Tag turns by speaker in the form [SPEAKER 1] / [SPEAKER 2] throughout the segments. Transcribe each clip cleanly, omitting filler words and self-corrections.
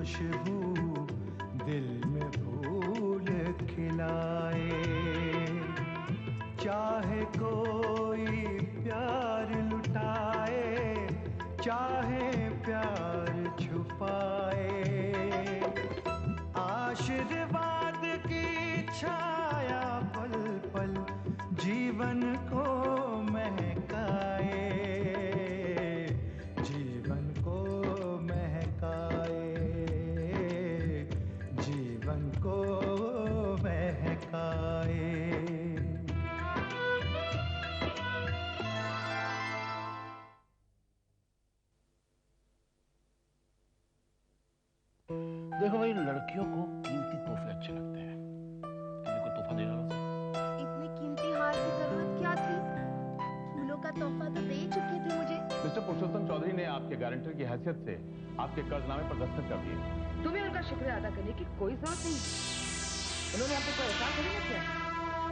[SPEAKER 1] खुशबू दिल में फूल खिलाए। चाहे कोई प्यार लुटाए, चाहे प्यार छुपाए, आशीर्वाद की छाया पल पल जीवन को महकाए, जीवन को महकाए, जीवन को महकाए।
[SPEAKER 2] देखो भाई, लड़कियों को कीमती तोहफे अच्छे लगते हैं। किसी को तोहफा दे डालो।
[SPEAKER 3] इतनी कीमती हार की जरूरत क्या थी? फूलों का तोहफा तो दे चुके थे मुझे।
[SPEAKER 4] मिस्टर पुरुषोत्तम चौधरी ने आपके गारंटर की हैसियत से आपके कर्जनामे पर दस्तखत कर दिए।
[SPEAKER 5] तुम्हें उनका शुक्रिया अदा करने की कोई जरूरत नहीं। उन्होंने आप पे कोई एहसान थोड़ी ना किया।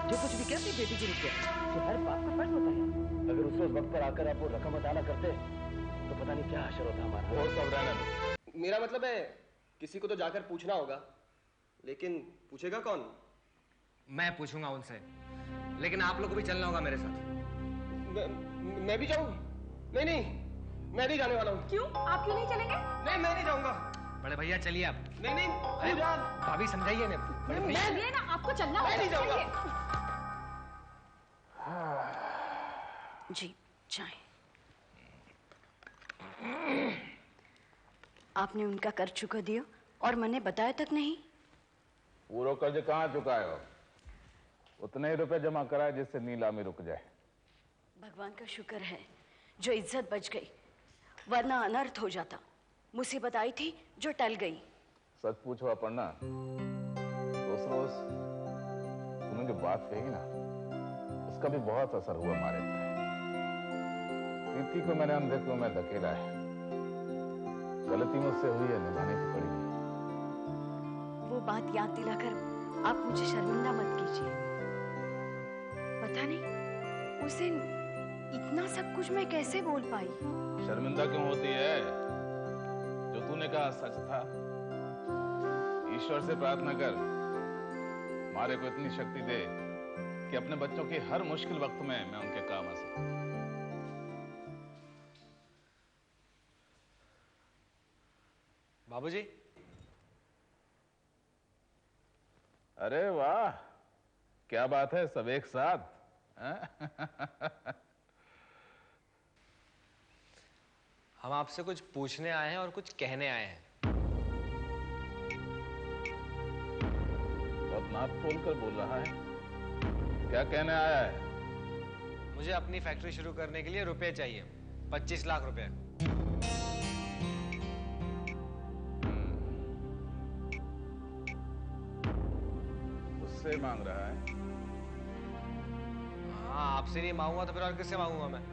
[SPEAKER 5] जो कुछ भी किया अपनी बेटी के लिए किया, तो हर बाप का फर्ज होता है।
[SPEAKER 2] अगर उस वक्त पर आकर आप वो रकम अदा न करते तो पता नहीं क्या हशर होता हमारा।
[SPEAKER 4] और घबराना।
[SPEAKER 6] मेरा मतलब है किसी को तो जाकर पूछना होगा, लेकिन पूछेगा कौन?
[SPEAKER 7] मैं पूछूंगा उनसे, लेकिन आप लोगों को भी चलना होगा मेरे साथ।
[SPEAKER 6] मैं भी जाऊं? नहीं, मैं नहीं जाने वाला हूँ।
[SPEAKER 3] क्यों? आप क्यों नहीं चलेंगे?
[SPEAKER 6] नहीं, मैं नहीं जाऊंगा।
[SPEAKER 7] बड़े भैया चलिए आप।
[SPEAKER 6] नहीं,
[SPEAKER 7] अरे भाभी समझाइए ना।
[SPEAKER 3] चलिए ना, आपको चलना होगा।
[SPEAKER 6] मैं नहीं जाऊंगा।
[SPEAKER 8] जी चाहे। आपने उनका कर्ज चुका दिया और मैंने बताया तक नहीं।
[SPEAKER 4] पूरा कर्ज कहाँ चुकाए हो? उतने ही रुपए जमा कराए जिससे नीलामी रुक जाए।
[SPEAKER 8] भगवान का शुक्र है जो इज्जत बच गई, वरना अनर्थ हो जाता। मुसीबत आई थी जो टल गई।
[SPEAKER 4] सच पूछो अपर्णा, उस रोज तुमने जो बात कही ना, उसका भी बहुत असर हुआ हमारे पे। प्रीति को मैंने अंधेरे में धकेला है। गलती मुझसे हुई है, निभानी तो पड़ेगी।
[SPEAKER 8] वो बात याद दिलाकर आप मुझे शर्मिंदा मत कीजिए। पता नहीं उस दिन इतना सब कुछ मैं कैसे बोल पाई।
[SPEAKER 4] शर्मिंदा क्यों होती है? जो तूने कहा सच था। ईश्वर से प्रार्थना कर हमारे को इतनी शक्ति दे कि अपने बच्चों के हर मुश्किल वक्त में मैं उनके काम आ सकूं।
[SPEAKER 7] बाबूजी।
[SPEAKER 4] अरे वाह, क्या बात है, सब एक साथ।
[SPEAKER 7] हम आपसे कुछ पूछने आए हैं और कुछ कहने आए हैं।
[SPEAKER 4] बहुत नाक खोल कर बोल रहा है। क्या कहने आया है?
[SPEAKER 7] मुझे अपनी फैक्ट्री शुरू करने के लिए रुपए चाहिए, 25 लाख रुपए।
[SPEAKER 4] उससे मांग रहा है?
[SPEAKER 7] हाँ, आपसे नहीं मांगूंगा तो फिर और किससे मांगूंगा मैं?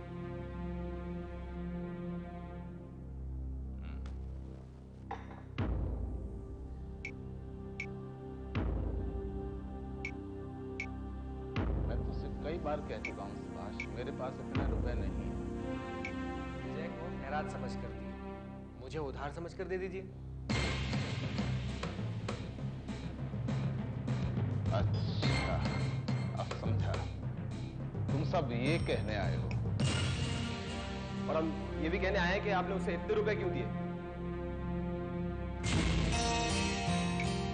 [SPEAKER 4] कई बार कह चुका हूं सुभाष, मेरे पास इतने रुपए नहीं है।
[SPEAKER 7] मुझे को खैरात समझ कर दी, मुझे उधार समझ कर दे दीजिए।
[SPEAKER 4] अच्छा, अब समझा। तुम सब ये कहने आए हो।
[SPEAKER 6] और हम ये भी कहने आए हैं कि आपने उसे इतने रुपए क्यों दिए?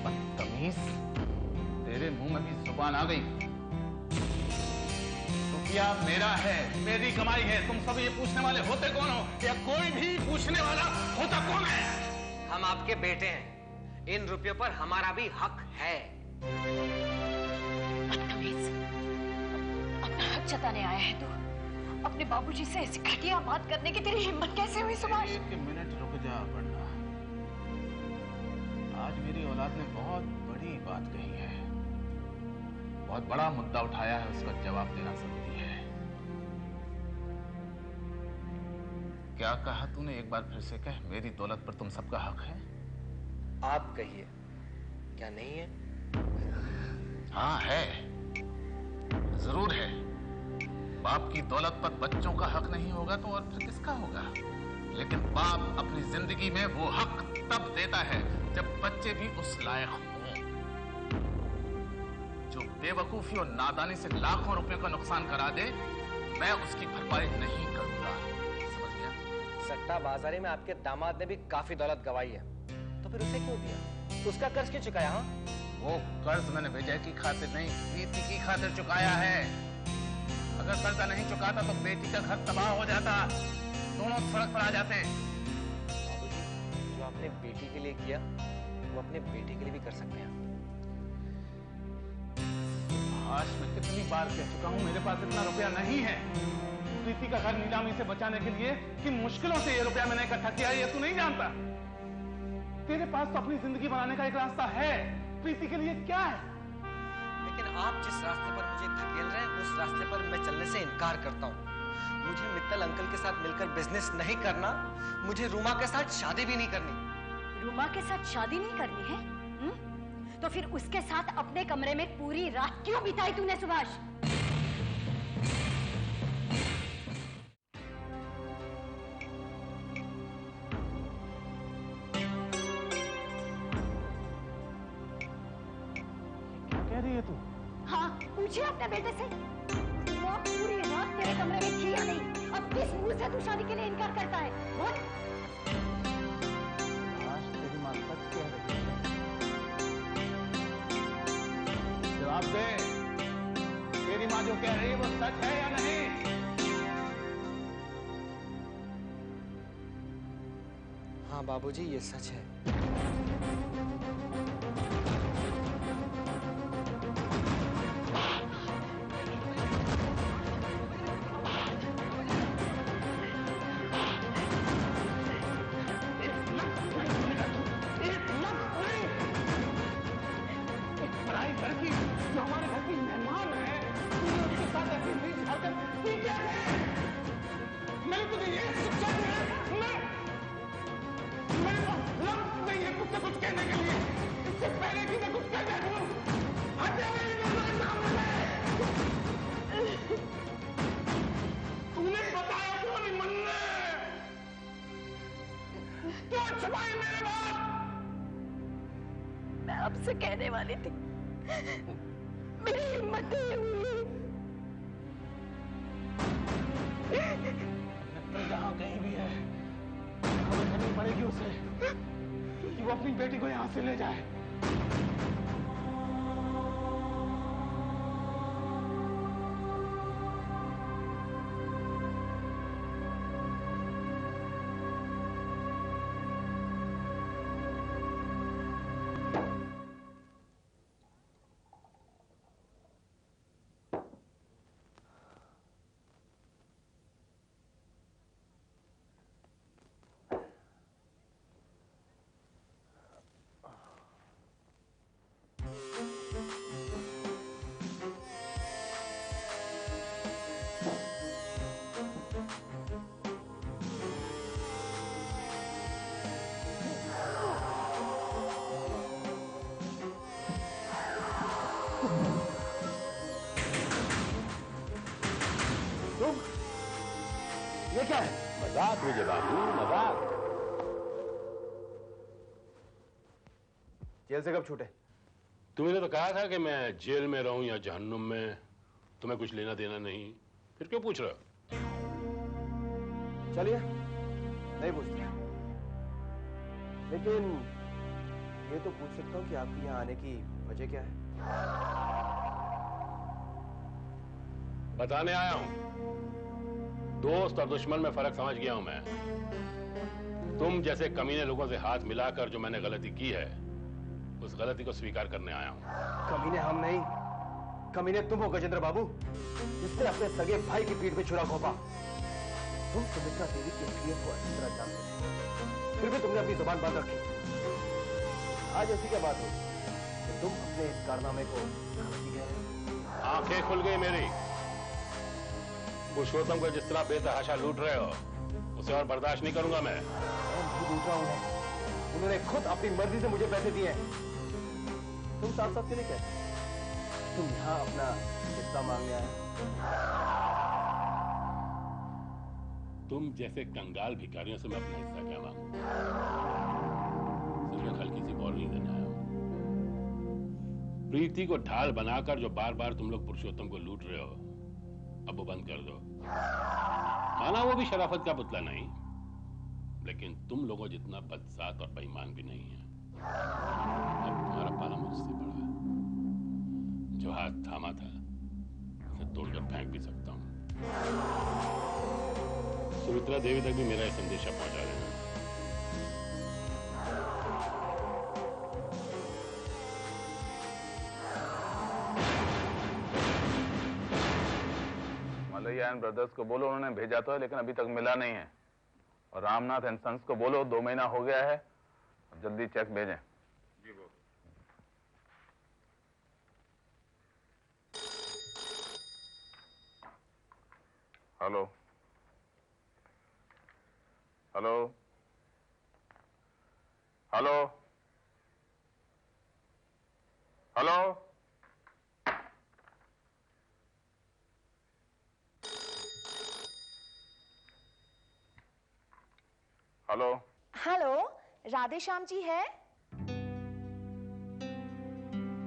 [SPEAKER 4] बदतमीज, तेरे मुंह में भी जुबान आ गई। रुपया मेरा है, मेरी कमाई है। तुम सब ये पूछने वाले होते कौन हो? या कोई भी पूछने वाला होता कौन है?
[SPEAKER 7] हम आपके बेटे हैं, इन रुपयों पर हमारा भी हक है।
[SPEAKER 8] बदतमीज, अपना हक जताने आया है तू। अपने बाबूजी से ऐसी घटिया बात करने की तेरी हिम्मत कैसे हुई सुभाष?
[SPEAKER 4] एक मिनट रुक जा अपर्णा। आज मेरी औलाद ने बहुत बड़ी बात कही है, बहुत बड़ा मुद्दा उठाया है, उसका जवाब देना जरूरी है। क्या कहा तूने? एक बार फिर से कह। मेरी दौलत पर तुम सबका हक है?
[SPEAKER 7] आप कहिए, क्या नहीं है?
[SPEAKER 4] हाँ है, जरूर है। बाप की दौलत पर बच्चों का हक नहीं होगा तो और फिर किसका होगा? लेकिन बाप अपनी जिंदगी में वो हक तब देता है जब बच्चे भी उस लायक हों। जो बेवकूफी और नादानी से लाखों रुपयों का नुकसान करा दे, मैं उसकी भरपाई नहीं करूंगा, समझ गया?
[SPEAKER 7] सट्टा बाजारी में आपके दामाद ने भी काफी दौलत गंवाई है, तो फिर उसे क्यों दिया? उसका कर्ज क्यों चुकाया? हाँ,
[SPEAKER 4] वो कर्ज मैंने विजय की खातिर नहीं, प्रीति की खातिर चुकाया है। अगर कर्जा नहीं चुकाता तो बेटी का घर तबाह हो जाता, दोनों सड़क पर आ जाते।
[SPEAKER 7] बाबूजी, जो आपने बेटी के लिए किया वो अपने बेटे के लिए भी कर सकते हैं।
[SPEAKER 4] आज मैं कितनी बार कह चुका हूं मेरे पास इतना रुपया नहीं है प्रीति का घर नीलामी से बचाने के लिए, कि मुश्किलों से ये रुपया मैंने इकट्ठा किया है, ये तू नहीं जानता। तेरे पास तो अपनी जिंदगी बनाने का एक रास्ता है, प्रीति के लिए क्या है?
[SPEAKER 7] लेकिन आप जिस रास्ते पर मुझे धकेल रहे हैं उस रास्ते पर मैं चलने से इनकार करता हूँ। मुझे मित्तल अंकल के साथ मिलकर बिजनेस नहीं करना, मुझे रूमा के साथ शादी भी नहीं करनी।
[SPEAKER 8] रूमा के साथ शादी नहीं करनी है? तो फिर उसके साथ अपने कमरे में पूरी रात क्यों बिताई तूने सुभाष?
[SPEAKER 4] कह रही है तू?
[SPEAKER 8] हाँ, पूछिए अपने बेटे से। वो पूरी रात तेरे कमरे में थी या नहीं? अब किस मुंह से तू शादी के लिए इनकार करता है? बोल।
[SPEAKER 4] आज तेरी मां सच कह रही है, जवाब दे। तेरी मां जो कह रही है वो सच है या नहीं?
[SPEAKER 7] हाँ बाबूजी, ये सच है।
[SPEAKER 8] मैं आपसे कहने वाली थी, मेरी हिम्मत नहीं हुई।
[SPEAKER 4] जहाँ कहीं भी है खबर करनी पड़ेगी उसे, कि वो अपनी बेटी को यहाँ से ले जाए।
[SPEAKER 2] ये क्या है? मजाक विजय बाबू, मजाक।
[SPEAKER 6] जेल से कब छूटे?
[SPEAKER 2] तुमने तो कहा था कि मैं जेल में रहूं या जहन्नुम में, तुम्हें कुछ लेना देना नहीं, फिर क्यों पूछ रहे हो?
[SPEAKER 6] चलिए, नहीं पूछते, लेकिन ये तो पूछ सकता हूँ कि आपके यहाँ आने की वजह क्या है?
[SPEAKER 2] बताने आया हूं। दोस्त और दुश्मन में फर्क समझ गया हूं मैं। तुम जैसे कमीने लोगों से हाथ मिलाकर जो मैंने गलती की है, उस गलती को स्वीकार करने आया हूं।
[SPEAKER 6] कमीने हम नहीं, कमीने तुम हो गजेंद्र बाबू, जिसने अपने सगे भाई की पीठ पे छुरा घोंपा। तुम सुमित्रा देवी की असलियत को अच्छी तरह जानते थे, फिर भी तुमने अपनी जुबान बंद रखी। आज ऐसी क्या बात हो कि तुम अपने इस कारनामे को गलती कह रहे हो?
[SPEAKER 2] आंखें खुल गई मेरी। पुरुषोत्तम को जिस तरह बेतहाशा लूट रहे हो, उसे और बर्दाश्त नहीं करूंगा मैं।
[SPEAKER 6] लूट रहा हूं, उन्होंने खुद अपनी मर्जी से मुझे पैसे दिए हैं। तुम साफ साफ क्यों नहीं कहते तुम यहाँ अपना हिस्सा मांगने आए?
[SPEAKER 2] तुम जैसे कंगाल भिखारियों से मैं अपना हिस्सा क्या मांगू? सिर्फ एक हल्की सी बॉल नहीं देने आया हूं। प्रीति को ढाल बनाकर जो बार बार तुम लोग पुरुषोत्तम को लूट रहे हो, अब वो बंद कर दो। माना वो भी शराफत का पुतला नहीं, लेकिन तुम लोगों जितना बदसात और बेईमान भी नहीं है। अब तुम्हारा पाला मुझसे बड़ा है। जो हाथ थामा था उसे तोड़कर फेंक भी सकता हूं। सुमित्रा देवी तक भी मेरा यह संदेशा पहुंचा देना।
[SPEAKER 4] मलैया एंड ब्रदर्स को बोलो, उन्होंने भेजा तो है लेकिन अभी तक मिला नहीं है। और रामनाथ एंड सन्स को बोलो 2 महीना हो गया है, जल्दी चेक भेजें। जी वो। Hello hello hello hello. Hello
[SPEAKER 8] hello, Radhe Shyam ji है?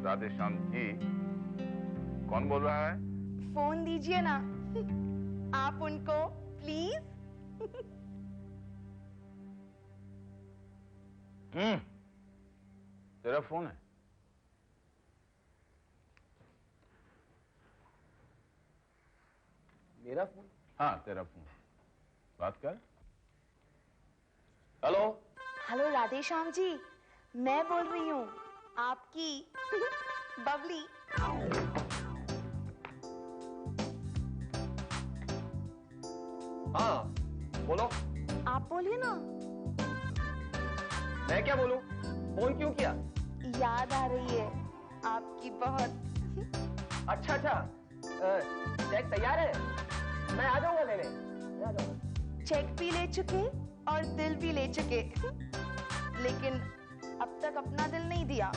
[SPEAKER 4] राधे श्याम जी? कौन बोल रहा है?
[SPEAKER 8] फोन दीजिए ना आप उनको प्लीज।
[SPEAKER 4] तेरा फोन है?
[SPEAKER 6] मेरा फोन?
[SPEAKER 4] हाँ तेरा फोन, बात कर।
[SPEAKER 6] हेलो
[SPEAKER 8] हेलो राधे श्याम जी, मैं बोल रही हूँ आपकी बबली।
[SPEAKER 6] हाँ बोलो।
[SPEAKER 8] आप बोलिए ना।
[SPEAKER 6] मैं क्या बोलूं? फोन क्यों किया?
[SPEAKER 8] याद आ रही है आपकी बहुत।
[SPEAKER 6] अच्छा चेक तैयार है, मैं आ जाऊंगा लेने। मैं आ जाऊंगा।
[SPEAKER 8] चेक भी ले चुके और दिल भी ले चुके लेकिन अब तक अपना दिल नहीं दिया।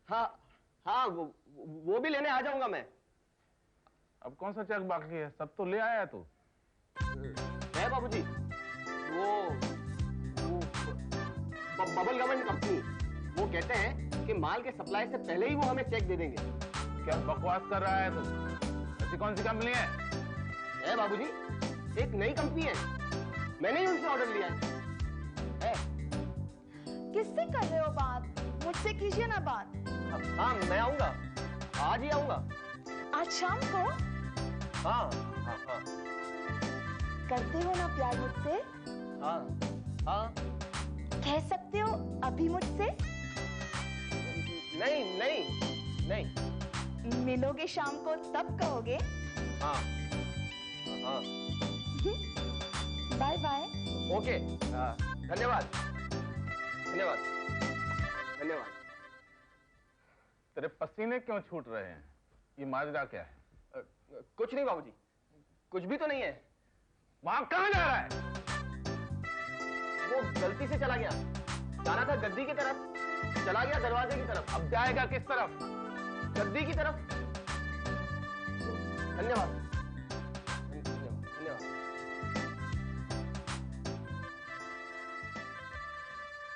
[SPEAKER 6] हाँ वो भी लेने आ जाऊंगा मैं।
[SPEAKER 4] अब कौन सा चेक बाकी है? सब तो ले आया तू।
[SPEAKER 6] है बाबूजी, वो बबल गम कंपनी, वो कहते हैं कि माल के सप्लाई से पहले ही वो हमें चेक दे देंगे।
[SPEAKER 4] क्या बकवास कर रहा है तू? ऐसी कौन सी कंपनी है?
[SPEAKER 6] बाबूजी, एक नई कंपनी है, मैंने ही उनसे ऑर्डर लिया है।
[SPEAKER 8] किससे कर रहे हो बात? मुझसे कीजिए ना बात।
[SPEAKER 6] हाँ मैं आऊंगा, आज ही आऊंगा।
[SPEAKER 8] आज शाम को?
[SPEAKER 6] हाँ।
[SPEAKER 8] करते हो ना प्यार मुझसे?
[SPEAKER 6] हाँ।
[SPEAKER 8] कह सकते हो अभी मुझसे?
[SPEAKER 6] नहीं।
[SPEAKER 8] मिलोगे शाम को तब कहोगे?
[SPEAKER 6] हाँ।
[SPEAKER 8] Bye bye.
[SPEAKER 6] ओके, धन्यवाद।
[SPEAKER 4] तेरे पसीने क्यों छूट रहे हैं? ये माजरा क्या है?
[SPEAKER 6] कुछ नहीं बाबूजी, कुछ भी तो नहीं है।
[SPEAKER 4] वहां कहां जा रहा है?
[SPEAKER 6] वो गलती से चला गया, जाना था गद्दी की तरफ, चला गया दरवाजे की तरफ।
[SPEAKER 4] अब जाएगा किस तरफ?
[SPEAKER 6] गद्दी की तरफ। धन्यवाद।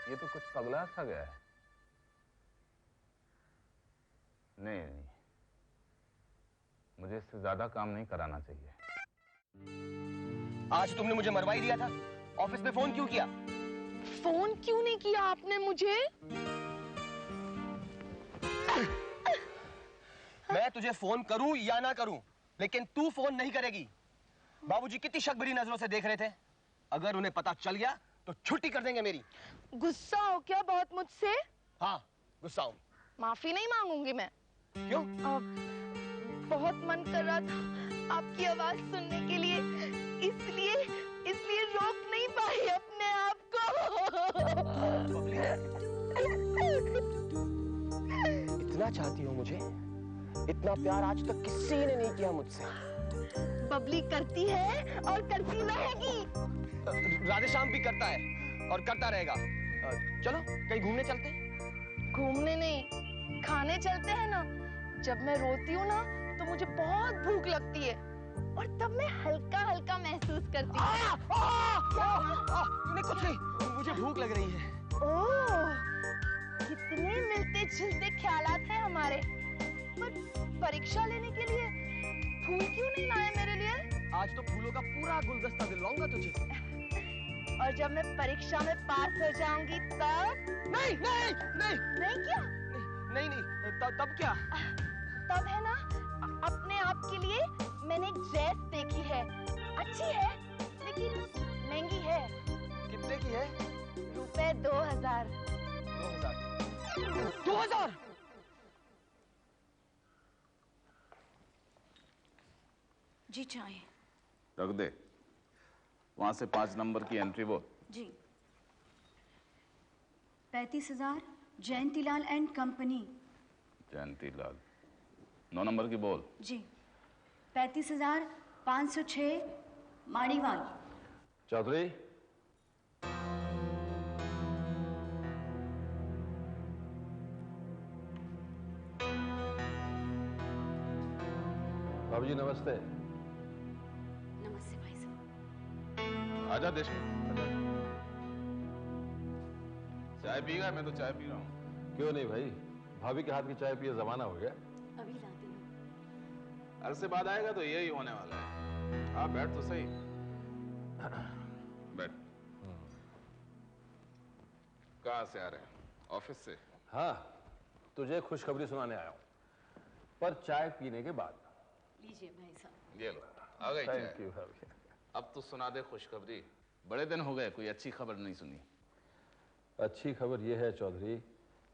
[SPEAKER 4] ये तो कुछ पगला सा गया है। नहीं, मुझे इससे ज्यादा काम नहीं कराना चाहिए।
[SPEAKER 6] आज तुमने मुझे मरवा ही दिया था, ऑफिस में फोन क्यों किया?
[SPEAKER 8] फोन क्यों नहीं किया आपने मुझे?
[SPEAKER 6] मैं तुझे फोन करूं या ना करूं, लेकिन तू फोन नहीं करेगी। बाबूजी कितनी शक भरी नजरों से देख रहे थे। अगर उन्हें पता चल गया तो छुट्टी कर देंगे मेरी।
[SPEAKER 8] गुस्सा हो क्या बहुत मुझसे?
[SPEAKER 6] हाँ गुस्सा हूं।
[SPEAKER 8] माफी नहीं मांगूंगी मैं।
[SPEAKER 6] क्यों?
[SPEAKER 8] बहुत मन कर रहा था आपकी आवाज सुनने के लिए, इसलिए रोक नहीं पाई अपने आप को।
[SPEAKER 6] इतना चाहती हो मुझे? इतना प्यार आज तक किसी ने नहीं किया मुझसे।
[SPEAKER 8] बबली करती है और करती रहेगी।
[SPEAKER 6] राधेश्याम भी करता है और करता रहेगा। चलो कहीं घूमने चलते हैं।
[SPEAKER 8] घूमने नहीं, खाने चलते हैं ना। जब मैं रोती हूँ ना तो मुझे बहुत भूख लगती है।
[SPEAKER 3] और तब मैं हल्का हल्का महसूस करती हूँ।
[SPEAKER 7] नहीं कुछ नहीं, मुझे भूख लग रही है।
[SPEAKER 3] ओह, कितने मिलते जुलते ख्यालात हैं हमारे। पर परीक्षा लेने के लिए फूल क्यों नहीं लाए मेरे लिए?
[SPEAKER 7] आज तो फूलों का पूरा गुलदस्ता दिलवाऊंगा तुझे।
[SPEAKER 3] और जब मैं परीक्षा में पास हो जाऊंगी तब?
[SPEAKER 7] नहीं नहीं नहीं
[SPEAKER 3] नहीं क्या?
[SPEAKER 7] नहीं नहीं, तब क्या?
[SPEAKER 3] तब है ना, अपने आप के लिए मैंने एक ड्रेस देखी है। अच्छी है लेकिन महंगी है।
[SPEAKER 7] कितने की है?
[SPEAKER 3] रुपए 2000।
[SPEAKER 7] 2000?
[SPEAKER 8] जी चाय।
[SPEAKER 4] रख दे। वहां से 5 नंबर की एंट्री बोल।
[SPEAKER 8] जी। 35,000 Jayantilal and company.
[SPEAKER 4] Jayantilal. 9 number की बोल।
[SPEAKER 8] जी। 35,506 माड़ीवाल।
[SPEAKER 6] चौधरी। बाबूजी नमस्ते।
[SPEAKER 8] नमस्ते भाई साहब।
[SPEAKER 4] आजा देशमुख। चाय पीगा? मैं तो चाय पी रहा हूँ।
[SPEAKER 6] क्यों नहीं भाई, भाभी के हाथ की चाय पिए जमाना हो गया।
[SPEAKER 8] अभी लाती हूँ।
[SPEAKER 4] अरसे बाद आएगा तो यही होने वाला है। हाँ बैठ तो सही। बैठ। कहाँ से आ रहे हैं? ऑफिस से?
[SPEAKER 6] हाँ, तुझे खुशखबरी सुनाने आया हूँ, पर चाय पीने के बाद।
[SPEAKER 8] लीजिए भाई साहब।
[SPEAKER 4] ये लो, आ गई चाय।
[SPEAKER 6] थैंक यू भाभी।
[SPEAKER 4] अब तो सुना दे खुशखबरी। बड़े दिन हो गए कोई अच्छी खबर नहीं सुनी।
[SPEAKER 6] अच्छी खबर यह है चौधरी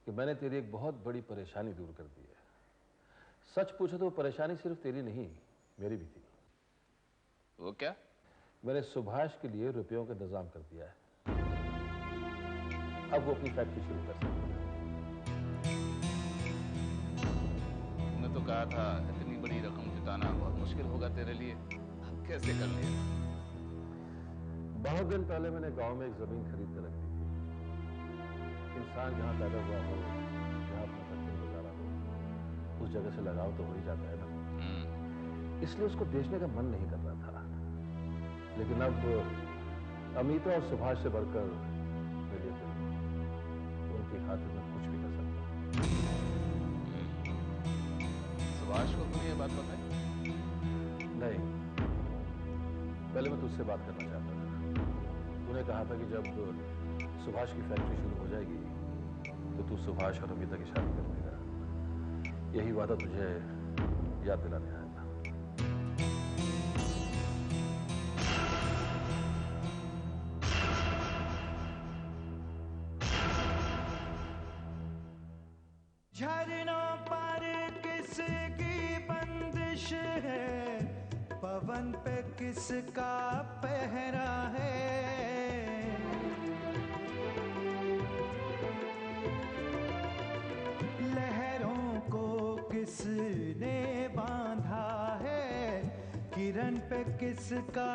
[SPEAKER 6] कि मैंने तेरी एक बहुत बड़ी परेशानी दूर कर दी है। सच पूछो तो परेशानी सिर्फ तेरी नहीं, मेरी भी थी।
[SPEAKER 4] वो क्या?
[SPEAKER 6] मैंने सुभाष के लिए रुपयों का इंतजाम कर दिया है। अब वो अपनी फैक्ट्री शुरू कर सकते हैं।
[SPEAKER 4] तुमने तो कहा था इतनी बड़ी रकम जुटाना बहुत मुश्किल होगा तेरे लिए। अब कैसे कर लिया?
[SPEAKER 6] बहुत दिन पहले मैंने गांव में एक जमीन खरीद कर रख दी थी। इंसान जहां पैदा हुआ हो, जहां अपना सब दिन गुजारा हो, उस जगह से लगाव तो हो ही जाता है ना। इसलिए उसको बेचने का मन नहीं कर रहा था। लेकिन अब अमिता और सुभाष से बढ़कर मेरे लिए उनकी खातिर में कुछ भी कर सकता हूं।
[SPEAKER 4] सुभाष को तुमने ये बात बताई?
[SPEAKER 6] नहीं, पहले मैं तुझसे बात करना चाहता था। तूने कहा था कि जब सुभाष की फैक्ट्री शुरू हो जाएगी तो तू सुभाष और अमिता की शादी कर देगा। यही वादा तुझे याद दिलाने आया था।
[SPEAKER 1] झरनों पर किसकी बंदिश है, पवन पे किसका पहरा है। लहरों को किसने बांधा है, किरण पे किसका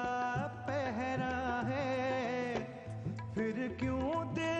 [SPEAKER 1] पहरा है। फिर क्यों दिल